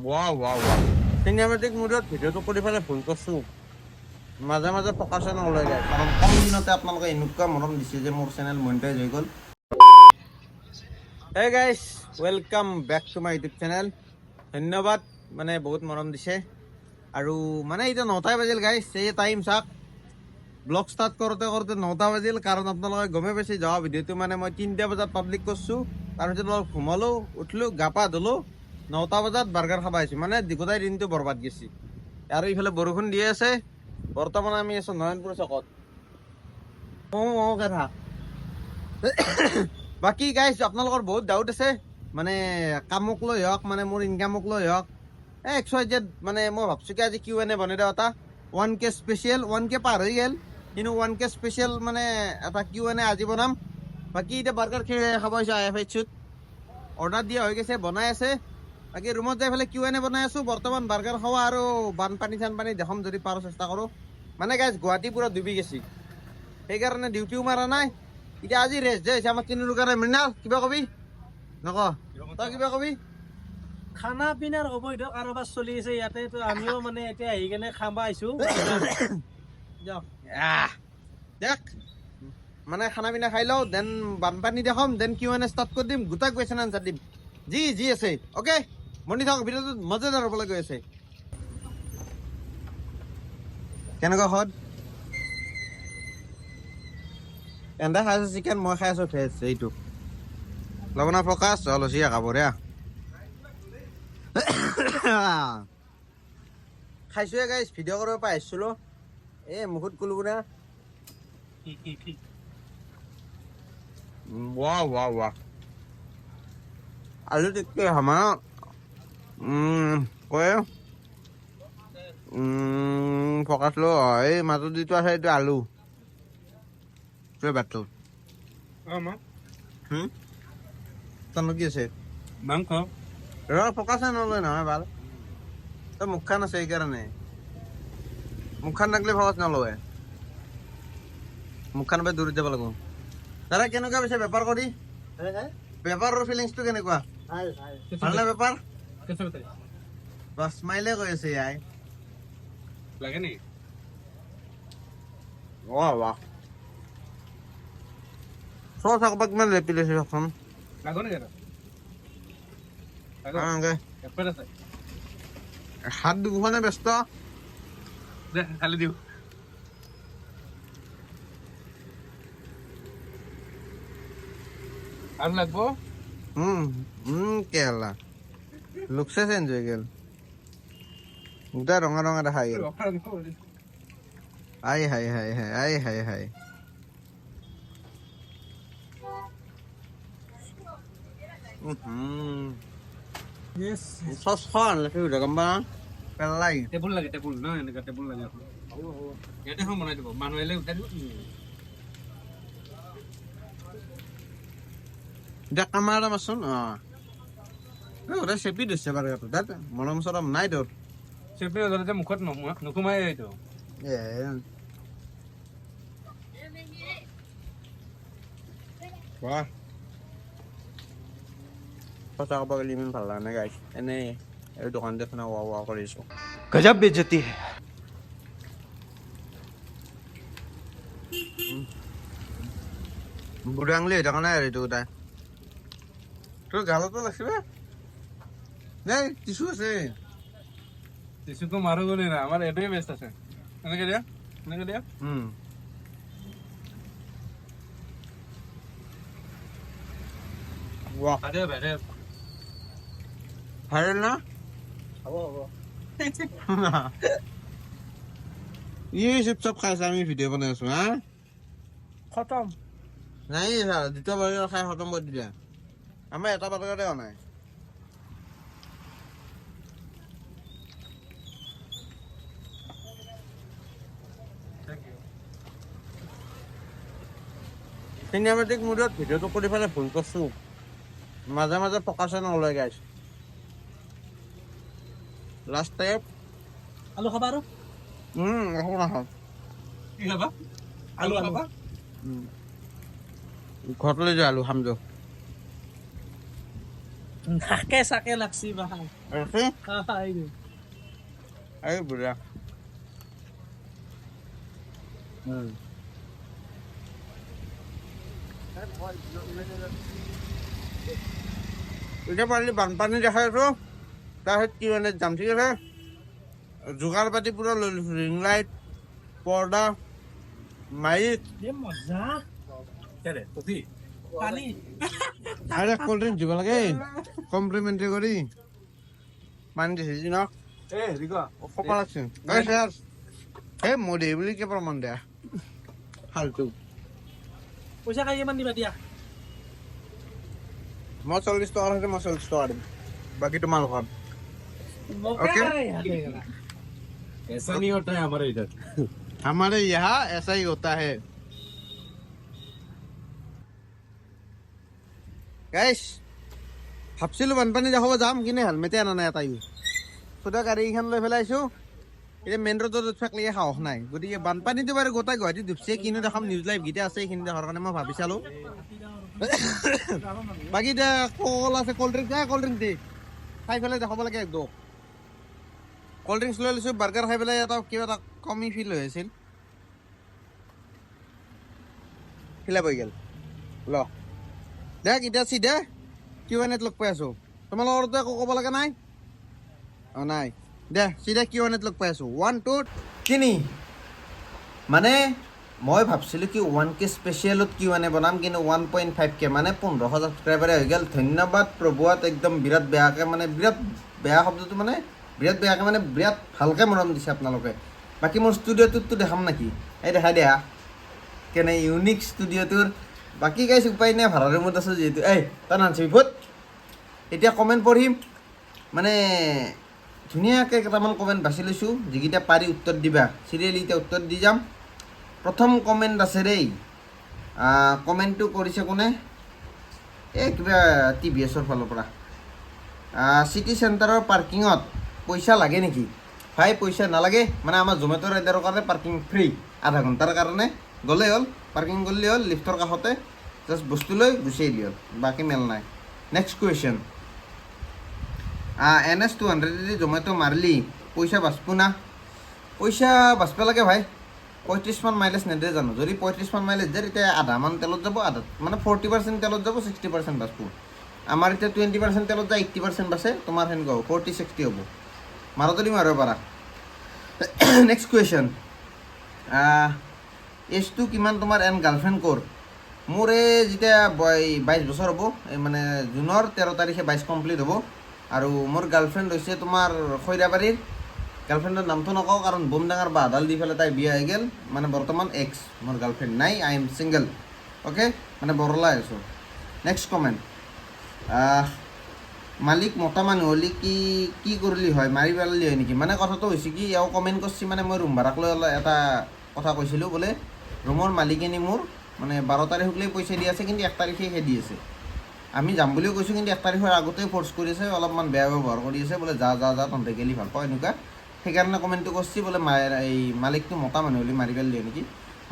wow. Cinematic মুডত ভিডিঅ'টো কৰি পেলাই ভুল কৰিছোঁ। মাজে মাজে ফকাছে নলয় গাইছ, কাৰণ কম দিনতে আপোনালোকে এনেকুৱা মৰম দিছে যে মোৰ চেনেল মনিটাইজ হৈ গ'ল। Hey guys, welcome back to my YouTube channel. ধন্যবাদ, মানে বহুত মৰম দিছে। আৰু মানে এতিয়া 9টাই বাজিল গাইছ, এই টাইম চাওক। ব্লগ ষ্টাৰ্ট কৰোঁতে 9টা বাজিল, কাৰণ আপোনালোকে গমেই পাইছে যোৱা ভিডিঅ'টো মানে মই 3টা বজাত পাব্লিক কৰিছোঁ। তাৰপিছত অলপ ঘুমালোঁ, উঠিলোঁ, গা পা ধুলোঁ, 9টা বজাত বাৰ্গাৰ খাব আহিছোঁ। মানে গোটেই দিনটো বৰবাদ গৈছে। আৰু ইফালে বৰষুণ দি আছে। বৰ্তমান আমি আছোঁ নয়নপুৰ চকত। বাকী গাইছ, আপোনালোকৰ বহুত ডাউট আছে, মানে কামক লৈ হওক, মানে মোৰ ইনকামক লৈ হওক। XYZ মানে মই ভাবছোঁ কি আজি Q&A বনাই দিওঁ এটা 1K স্পেচিয়েল। 1K পাৰ হৈ গ'ল, কিন্তু 1K স্পেচিয়েল মানে এটা Q&A আজি বনাম। বাকী এতিয়া বাৰ্গাৰ খাব আহিছোঁ IFH অৰ্ডাৰ দিয়া হৈ গৈছে, বনাই আছে। বাকী ৰুমত যাই পেলাই Q&A বনাই আছোঁ। বৰ্তমান বাৰ্গাৰ খাৱা আৰু বানপানী চানপানী দেখাম যদি পাৰোঁ, চেষ্টা কৰোঁ। মানে গাইছ গুৱাহাটী পুৰা ডুবি গৈছে, সেইকাৰণে ডিউটিও মাৰা নাই। এতিয়া আজি ৰেষ্ট যে হৈছে আমাৰ তিনিৰ কাৰণে। মৃণাল কিবা কবি নক, তই কিবা কবি? খানা পিনাৰ অবৈধ কাৰোবাৰ চলি আছে ইয়াতে, তো আমিও মানে এতিয়া আহি কেনে খাব আহিছোঁ। দেখ মানে খানা পিনা খাই লওঁ, দেন বানপানী দেখাম, দেন Q&A ষ্টাৰ্ট কৰি দিম, গোটাই কুৱেশ্যন আনচাৰ দিম, যি আছে। অ'কে, মনি থাকক, ভিডিঅ'টো মজাদাৰ হ'বলৈ গৈ আছে। কেনেকুৱা হত? এন্দা খাই আছোঁ চিকেন, মই খাই আছোঁ ভেজ। এইটো লবণা ফকাচ লচিয়া খাবৰে খাইছোৱে গাইছ, ভিডিঅ' কৰিব পৰা আহিছিলোঁ। মুখত কুলকুৰা। ৱাহ আলু টিক্কি হামা কয় ফকাচ লো। এই মাজত যিটো আছে এইটো আলু বাটটো তনো কি আছে মাংস ফকাছে নলয় নহয় ভাল। তই মুখখান আছে সেইকাৰণে, মুখখান থাকিলে ফকাচ নলয়। মুখখান পৰা দূৰত যাব লাগিব। দাদা কেনেকুৱা পিছে বেপাৰ কৰি? বেপাৰৰ ফিলিংছটো কেনেকুৱা? ভালনে বেপাৰ? বাছ স্মাইলে কৈ আছে ইয়াই লাগে নেকি? বাহ চচ আকবাক কিমান লেপি লৈছে চাওকচোন। লাগো নেকি? হাত দুখনে ব্যস্ত খালি দিওঁ আৰু লাগব। কেলা লুকছে চেঞ্জ হৈ গেল, গোটা ৰঙা দেখা গেল। আই হাই চচ খন লেপি উঠে গম পা পেলাই। টেবুল লাগে, টেবুল ন, এনেকুৱা টেবুল লাগে আকৌ। ইয়াতে এখন বনাই দিব, মানুহ আহিলে উঠাই দিব। এতিয়া কামাৰ মাৰচোন। গোটেই চেপি দিছে বাৰু ইয়াতো, তাত মৰম চৰম নাই তোৰ। চেপি ধৰিতে মুখত নোসোমাই এইটো। বাহ সঁচা ক'ব গ'লে ইমান ভাল লগা নাই গাইছ। এনেই এই দোকান দেখোন ৱা কৰিছোঁ। গজব বেজতি হে। বুঢ়া আঙুলি হৈ থকা নাই আৰু এইটো গোটাই। তোৰ গালতো লাগছে বে, নাই টিচু আছে। টিচুটো মাৰো গ'লি না, আমাৰ এইটোৱে বেষ্ট আছে। এনেকে দিয়া, এনেকে দিয়া। ৱাহ ভাইৰেল না? হ'ব চুপ খাইছে, আমি ভিডিঅ' বনাই আছো। হা খতম। নাই দ্বিতীয় বাৰ্গাৰ খাই খতম কৰি দিলে। আমাৰ এটা বাৰ্গাৰে হোৱা নাই। চিনেমেটিক মুডত ভিডিঅ'টো কৰি পেলাই ভুল কৰিছোঁ। মাজে মাজে ফকাছে নলয় গাইছ। লাষ্ট টাইম আলু খাবা আৰু একো নাখাওঁ। কি খাবা? আলু খাবা? ঘৰত লৈ যোৱা আলু খাম যো। নাকে চাকে লাগছি বাহা আছে এইটো এই বুঢ়া এতিয়া পাৰিলে বানপানী দেখাই আছো তাৰপিছত কি মানে যাম ঠিক আছে যোগাৰ পাতি পুৰা লৈ লৈছো ৰিং লাইট পৰ্দা মাইক মজা পানী আৰু কল্ড ড্ৰিংক দিব লাগে কমপ্লিমেণ্টাৰী কৰি পানী দিছে ন কপাল আছে এই মোদী বুলি কি প্ৰমাণ দিয়া ফাল্টু পইচা খাই কিমান দিবা দিয়া মই 40 টকা আছে মই 40 টকা দিম বাকী তোমালোকৰ ओके ऐसा नहीं होता है हमारे इधर हमारे यहाँ ऐसा ही होता है গাইছ ভাবছিলো বানপানী দেখাব যাম কিন্তু হেলমেটে আনা নাই এটাইও সুধা গাড়ীখন লৈ পেলাই আহিছোঁ এতিয়া মেইন ৰোডত থাকিলে সাহস নাই গতিকে বানপানীটো বাৰু গোটেই গুৱাহাটীত ডুবছে কিনো দেখাম নিউজ লাইভ গীতে আছে এইখিনি দেখাৰ কাৰণে মই ভাবি চালোঁ বাকী এতিয়া কল আছে কল্ড ড্ৰিংক দি খাই পেলাই দেখাব লাগে একদম কল্ড ড্ৰিংকছ লৈ লৈছোঁ বাৰ্গাৰ খাই পেলাই এটা কিবা এটা কমি ফিল হৈ আছিল ফিলাপ হৈ গ'ল ল দেখ এতিয়া চিধা কিউএনএত লগ পাই আছোঁ তোমালোকৰতো একো ক'ব লগা নাই অঁ নাই দে চিধা কিউএনএত লগ পাই আছোঁ 1 2 3 মানে মই ভাবছিলোঁ কি 1K স্পেচিয়েলত কিউএনএ বনাম কিন্তু 1.5K মানে 1500 ছাবস্ক্ৰাইবাৰে হৈ গ'ল ধন্যবাদ প্ৰভুৱাত একদম বিৰাট বেয়াকৈ মানে বিৰাট বেয়া শব্দটো মানে বিৰাট বেয়াকৈ মানে বিৰাট ভালকৈ মৰম দিছে আপোনালোকে বাকী মোৰ ষ্টুডিঅ'টোততো দেখাম নেকি এই দেখাই দিয়া কেনে ইউনিক ষ্টুডিঅ'টোৰ বাকী গাইছ উপায় নাই ভাড়া ৰুমত আছোঁ যিহেতু এই তই নানচিবি ভূত এতিয়া কমেণ্ট পঢ়িম মানে ধুনীয়াকৈ কেইটামান কমেণ্ট বাছি লৈছোঁ যিকেইটা পাৰি উত্তৰ দিবা চিৰিয়েলি এতিয়া উত্তৰ দি যাম প্ৰথম কমেণ্ট আছে দেই কমেণ্টটো কৰিছে কোনে এই কিবা TVSৰ ফালৰ পৰা চিটি চেণ্টাৰৰ পাৰ্কিঙত পইচা লাগে নেকি ভাই পইচা নালাগে মানে আমাৰ জমেট' ৰাইডাৰৰ কাৰণে পাৰ্কিং ফ্ৰী আধা ঘণ্টাৰ কাৰণে গ'লেই হ'ল পাৰ্কিং কৰিলেই হ'ল লিফ্টৰ কাষতে জাষ্ট বস্তু লৈ গুচি আহিলে হ'ল বাকী মেল নাই নেক্সট কুৱেশ্যন NS 200 যদি জমেট' মাৰিলি পইচা বাচব না পইচা বাচব লাগে ভাই 35 মান মাইলেজ নেদে জানো যদি 35 মান মাইলেজ দিয়ে তেতিয়া আধামান তেলত যাব আধা মানে 40% তেলত যাব 60% বাচব আমাৰ এতিয়া 20% তেলত যায় 80% বাচে তোমাৰ সেনেকুৱা হ'ব 40-60 হ'ব মাৰো যদি মাৰিব পাৰা নেক্সট কুৱেশ্যন এজটো কিমান তোমাৰ এণ্ড গাৰ্লফ্ৰেণ্ড ক'ৰ মোৰ এই যেতিয়া 22 বছৰ হ'ব এই মানে জুনৰ 13 তাৰিখে 22 কমপ্লিট হ'ব আৰু মোৰ গাৰ্লফ্ৰেণ্ড হৈছে তোমাৰ খৈৰাবাৰীৰ গাৰ্লফ্ৰেণ্ডৰ নামটো নকওঁ কাৰণ বোম ডাঙৰ বাঁহডাল দি পেলাই তাই বিয়া হৈ গ'ল মানে বৰ্তমান এক্স মোৰ গাৰ্লফ্ৰেণ্ড নাই আই এম ছিংগল অ'কে মানে বৰলাই আছোঁ নেক্সট কমেণ্ট মালিক মতা মানুহ হ'লে কি কৰিলি হয় মাৰি পেলালি হয় নেকি মানে কথাটো হৈছে কি এওঁ কমেণ্ট কৰিছে মানে মই ৰুম ভাড়াক লৈ এটা কথা কৈছিলোঁ বোলে ৰুমৰ মালিকেনি মোৰ মানে 12 তাৰিখলৈ পইচা দি আছে কিন্তু 1 তাৰিখেহে দি আছে আমি যাম বুলিও কৈছোঁ কিন্তু 1 তাৰিখৰ আগতেই ফ'ৰ্চ কৰি আছে অলপমান বেয়া ব্যৱহাৰ কৰি আছে বোলে যা তহঁতে গেলি ভাল পাওঁ এনেকুৱা সেইকাৰণে কমেণ্টটো কৰিছে বোলে এই মালিকটো মতা মানুহ হ'লে মাৰি পেলালি হয় নেকি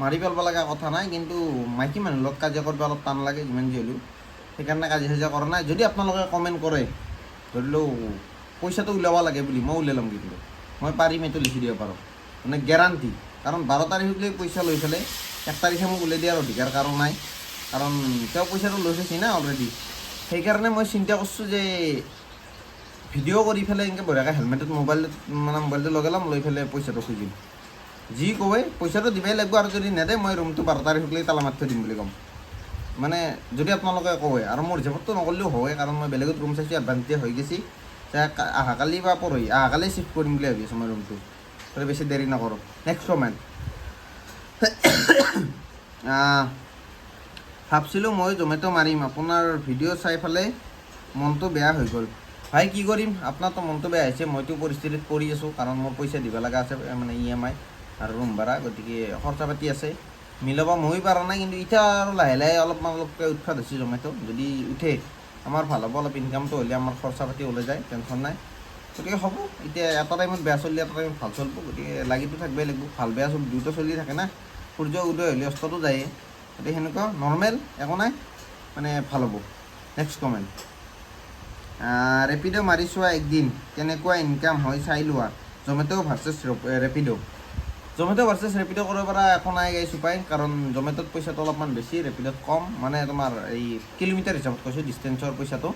মাৰি পেলাব লগা কথা নাই কিন্তু মাইকী মানুহৰ লগত কাজিয়া কৰিব অলপ টান লাগে যিমান যি হ'লেও সেইকাৰণে কাজিয়া কৰা নাই যদি আপোনালোকে কমেণ্ট কৰে ধৰি লওঁ পইচাটো উলিয়াব লাগে বুলি মই উলিয়াই ল'ম কিন্তু মই পাৰিম এইটো লিখি দিব পাৰোঁ মানে গেৰাণ্টি কাৰণ 12 তাৰিখলৈ পইচা লৈ পেলাই 1 তাৰিখে মোক উলিয়াই দিয়াৰ অধিকাৰ কাৰণ নাই কাৰণ তেওঁ পইচাটো লৈ থৈছে না অলৰেডি সেইকাৰণে মই চিন্তা কৰিছোঁ যে ভিডিঅ' কৰি পেলাই এনেকৈ বঢ়িয়াকৈ হেলমেটত মোবাইলটো লগাই ল'ম লৈ পেলাই পইচাটো খুজিম যি কয় পইচাটো দিবই লাগিব আৰু যদি নেদে মই ৰুমটো 12 তাৰিখলৈ তালা মাৰি থৈ দিম বুলি ক'ম মানে যদি আপোনালোকে কয় আৰু মোৰ হিচাপততো নকৰিলেও হয় কাৰণ মই বেলেগত ৰুম চাইছোঁ এডভান্টেজ হৈ গৈছে অহাকালি বা পৰহি অহাকালি চিফ্ট কৰিম বুলি ভাবি আছোঁ মই ৰুমটো তাতে বেছি দেৰি নকৰোঁ নেক্সট কমেণ্ট ভাবছিলোঁ মই জমেট' মাৰিম আপোনাৰ ভিডিঅ' চাই পেলাই মনটো বেয়া হৈ গ'ল ভাই কি কৰিম আপোনাৰতো মনটো বেয়া হৈছে মইতো পৰিস্থিতিত পৰি আছোঁ কাৰণ মোৰ পইচা দিব লগা আছে মানে EMI আৰু ৰুম ভাড়া গতিকে খৰচা পাতি আছে মিলাব মই পৰা নাই কিন্তু এতিয়া আৰু লাহে লাহে অলপকৈ উৎপাত হৈছে জমেট' যদি উঠে আমাৰ ভাল হ'ব অলপ ইনকামটো হ'লে আমাৰ খৰচা পাতি ওলাই যায় টেনশ্যন নাই গতিকে হ'ব এতিয়া এটা টাইমত বেয়া চলি এটা টাইমত ভাল চলিব গতিকে লাগিটো থাকিবই লাগিব ভাল বেয়া চব দুয়োটা চলি থাকে না সূৰ্য উদয় হ'লে অস্তটো যায়ে গতিকে সেনেকুৱা নৰ্মেল একো নাই মানে ভাল হ'ব নেক্সট কমেণ্ট ৰেপিড' মাৰি চোৱা একদিন কেনেকুৱা ইনকাম হয় চাই লোৱা জমেট' ভাৰ্চেছ ৰেপিড' জমেট' ভাৰ্চেছ ৰেপিড' কৰিব পৰা একো নাই গাইছ উপায় কাৰণ জমেট'ত পইচাটো অলপমান বেছি ৰেপিড'ত কম মানে তোমাৰ এই কিলোমিটাৰ হিচাপত কৈছোঁ ডিষ্টেঞ্চৰ পইচাটো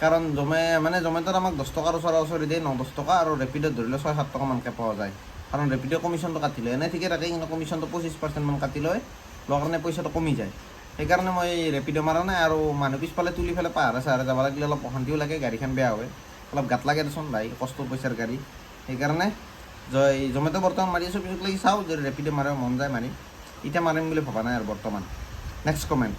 কাৰণ জমেট'ত আমাক 10 টকাৰ ওচৰা-ওচৰি দিয়ে 9-10 টকা আৰু ৰেপিড'ত ধৰি লওক 6-7 টকামানকৈ পোৱা যায় কাৰণ ৰেপিড' কমিশ্যনটো কাটি লয় এনেই ঠিকে থাকে কিন্তু কমিশ্যনটো 25% মান কাটি লয় লোৱাৰ কাৰণে পইচাটো কমি যায় সেইকাৰণে মই ৰেপিড' মাৰা নাই আৰু মানুহ পিছফালে তুলি ফেলে পাহাৰে যাব লাগিলে অলপ অশান্তিও লাগে গাড়ীখন বেয়া হয় অলপ গাত লাগে দেচোন ভাই কষ্ট পইচাৰ গাড়ী সেইকাৰণে জমেট' বৰ্তমান মাৰি আছোঁ পিছত লাগি চাওঁ যদি ৰেপিড' মাৰিব মন যায় মাৰিম এতিয়া মাৰিম বুলি ভবা নাই আৰু বৰ্তমান নেক্সট কমেণ্ট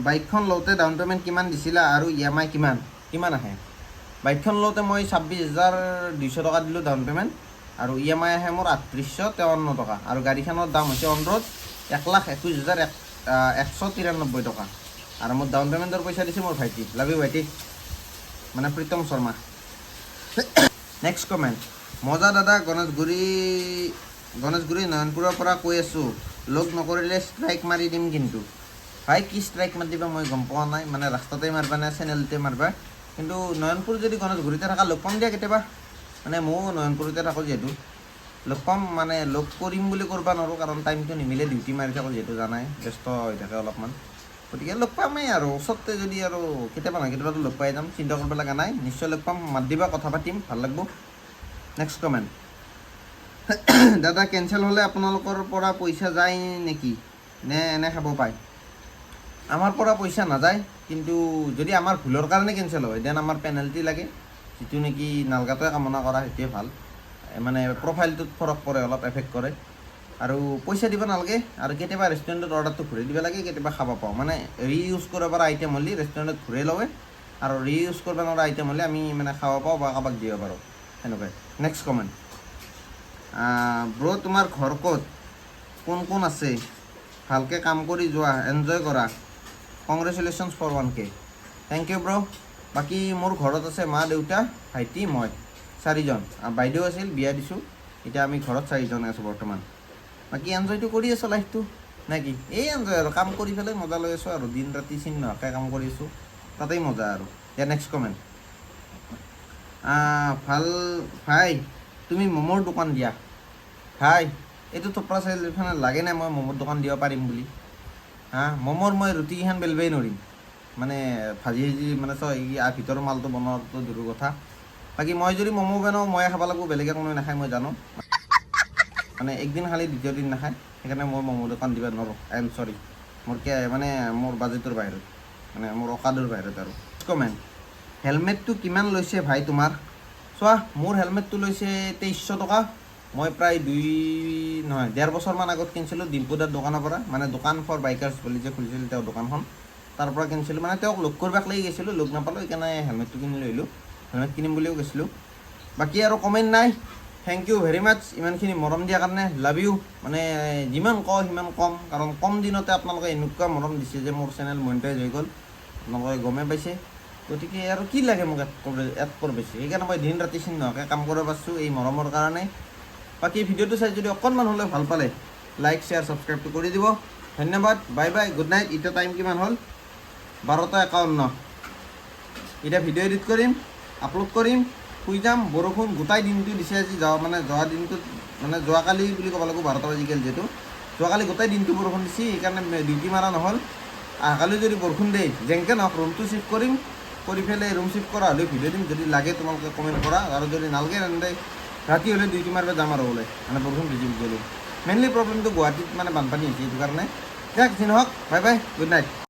বাইকখন লওঁতে ডাউন পে'মেণ্ট কিমান দিছিলা আৰু EMI কিমান আহে বাইকখন লওঁতে মই 26,200 টকা দিলোঁ ডাউন পে'মেণ্ট আৰু EMI আহে মোৰ 3853 টকা আৰু গাড়ীখনৰ দাম হৈছে অন ৰোড 1,21,193 টকা আৰু মোৰ ডাউন পে'মেণ্টৰ পইচা দিছে মোৰ ভাইটি লাভ ইউ ভাইটি মানে প্ৰীতম শৰ্মা নেক্সট কমেণ্ট মজা দাদা গণেশগুৰি নয়নপুৰৰ পৰা কৈ আছোঁ লগ নকৰিলে ষ্ট্ৰাইক মাৰি দিম কিন্তু ভাই কি ষ্ট্ৰাইক মাৰি দিবা মই গম পোৱা নাই মানে ৰাস্তাতে মাৰিবা নে চেনেলতে মাৰিবা কিন্তু নয়নপুৰ যদি গণেশগুৰিতে থকা লগ পাম দিয়া কেতিয়াবা মানে ময়ো নয়নপুৰতে থাকোঁ যিহেতু লগ পাম মানে লগ কৰিম বুলি কৰিব নোৱাৰোঁ কাৰণ টাইমটো নিমিলে ডিউটি মাৰি থাকোঁ যিহেতু জানাই ব্যস্ত হৈ থাকে অলপমান গতিকে লগ পামেই আৰু ওচৰতে যদি আৰু কেতিয়াবা নহয় কেতিয়াবাতো লগ পাই যাম চিন্তা কৰিব লগা নাই নিশ্চয় লগ পাম মাত দিবা কথা পাতিম ভাল লাগিব নেক্সট কমেণ্ট দাদা কেঞ্চেল হ'লে আপোনালোকৰ পৰা পইচা যায় নেকি নে এনে খাব পায় আমাৰ পৰা পইচা নাযায় কিন্তু যদি আমাৰ ভুলৰ কাৰণে কেঞ্চেল হয় দেন আমাৰ পেনাল্টি লাগে যিটো নেকি নালগাটোৱে কামনা কৰা সেইটোৱে ভাল মানে প্ৰফাইলটোত ফৰক পৰে অলপ এফেক্ট কৰে আৰু পইচা দিব নালাগে আৰু কেতিয়াবা ৰেষ্টুৰেণ্টত অৰ্ডাৰটো ঘূৰাই দিব লাগে কেতিয়াবা খাব পাওঁ মানে ৰিইউজ কৰিব পৰা আইটেম হ'লে ৰেষ্টুৰেণ্টত ঘূৰাই লয় আৰু ৰিইউজ কৰিব নোৱাৰা আইটেম হ'লে আমি মানে খাব পাওঁ বা কাৰোবাক দিব পাৰোঁ সেনেকুৱাই নেক্সট কমেণ্ট ব্ৰ তোমাৰ ঘৰ ক'ত কোন আছে ভালকৈ কাম কৰি যোৱা এনজয় কৰা congratulations for 1K thank you bro বাকী মোৰ ঘৰত আছে মা দেউতা ভাইটি মই 4জন বাইদেউ আছিল বিয়া দিছোঁ এতিয়া আমি ঘৰত 4জন আছোঁ বৰ্তমান বাকী এনজয়টো কৰি আছোঁ লাইফটো নে কি এই এনজয় আৰু কাম কৰি পেলাই মজা লৈ আছোঁ আৰু দিন ৰাতি চিন নোহোৱাকৈ কাম কৰি আছোঁ তাতেই মজা আৰু এতিয়া নেক্সট কমেণ্ট ভাল ভাই তুমি ম'মৰ দোকান দিয়া ভাই এইটো থপৰা চাইডখানে লাগে নাই মই ম'মৰ দোকান দিব পাৰিম বুলি ম'মৰ মই ৰুটিকেইখন বেলবেই নোৱাৰিম মানে ভাজি মানে ভিতৰৰ মালটো বনোৱাটো দূৰৰ কথা বাকী মই যদি ম'ম' বনাওঁ ময়ে খাব লাগিব বেলেগে কোনো নাখায় মই জানো মানে একদিন খালি দ্বিতীয় দিন নাখায় সেইকাৰণে মই ম'ম' দোকান দিব নোৱাৰোঁ আই এম চৰি মানে মোৰ বাজেটৰ বাহিৰত মানে মোৰ অকাদৰ বাহিৰত আৰু কমেণ্ট হেলমেটটো কিমান লৈছে ভাই তোমাৰ চোৱা মোৰ হেলমেটটো লৈছে 2300 টকা মই প্ৰায় 1.5 বছৰমান আগত কিনিছিলোঁ ডিম্পুদাৰ দোকানৰ পৰা মানে দোকান ফৰ বাইকাৰ্ছ বুলি যে খুলিছিল তেওঁ দোকানখন তাৰ পৰা কিনিছিলোঁ মানে তেওঁক লগ কৰিব লাগি গৈছিলোঁ লগ নাপালোঁ সেইকাৰণে হেলমেটটো কিনি লৈ আহিলোঁ হেলমেট কিনিম বুলিও গৈছিলোঁ বাকী আৰু কমেণ্ট নাই থেংক ইউ ভেৰি মাছ ইমানখিনি মৰম দিয়াৰ কাৰণে লাভ ইউ মানে যিমান কওঁ সিমান কম কাৰণ কম দিনতে আপোনালোকে এনেকুৱা মৰম দিছে যে মোৰ চেনেল মনিটাইজ হৈ গ'ল আপোনালোকে গমেই পাইছে গতিকে আৰু কি লাগে মোক এড কৰিব বেছি সেইকাৰণে মই দিন ৰাতি চিন নোহোৱাকৈ কাম কৰিব পাৰিছোঁ এই মৰমৰ কাৰণে বাকী ভিডিঅ'টো চাই যদি অকণমান হ'লেও ভাল পালে লাইক শ্বেয়াৰ ছাবস্ক্ৰাইবটো কৰি দিব ধন্যবাদ বাই বাই গুড নাইট এতিয়া টাইম কিমান হ'ল 12:51 এতিয়া ভিডিঅ' এডিট কৰিম আপলোড কৰিম শুই যাম বৰষুণ গোটাই দিনটো দিছে আজি যোৱা দিনটোত মানে যোৱাকালি বুলি ক'ব লাগিব 12টা বাজি গ'ল যিহেতু যোৱাকালি গোটেই দিনটো বৰষুণ দিছে সেইকাৰণে ডিউটি মাৰা নহ'ল অহাকালি যদি বৰষুণ দিয়ে যেনেকৈ নহওক ৰুমটো শ্বিফ্ট কৰিম কৰি পেলাই ৰুম শ্বিফ্ট কৰা হ'লে ভিডিঅ' দিম যদি লাগে তোমালোকে কমেণ্ট কৰা আৰু যদি নালাগে তেন্তে ৰাতি হ'লে ডিউটি মাৰিব যাম আৰু ওলাই মানে বৰষুণ ভিজি গ'লে মেইনলি প্ৰব্লেমটো গুৱাহাটীত মানে বানপানী হৈছে সেইটো কাৰণে দিয়ক যি নহওক বাই বাই গুড নাইট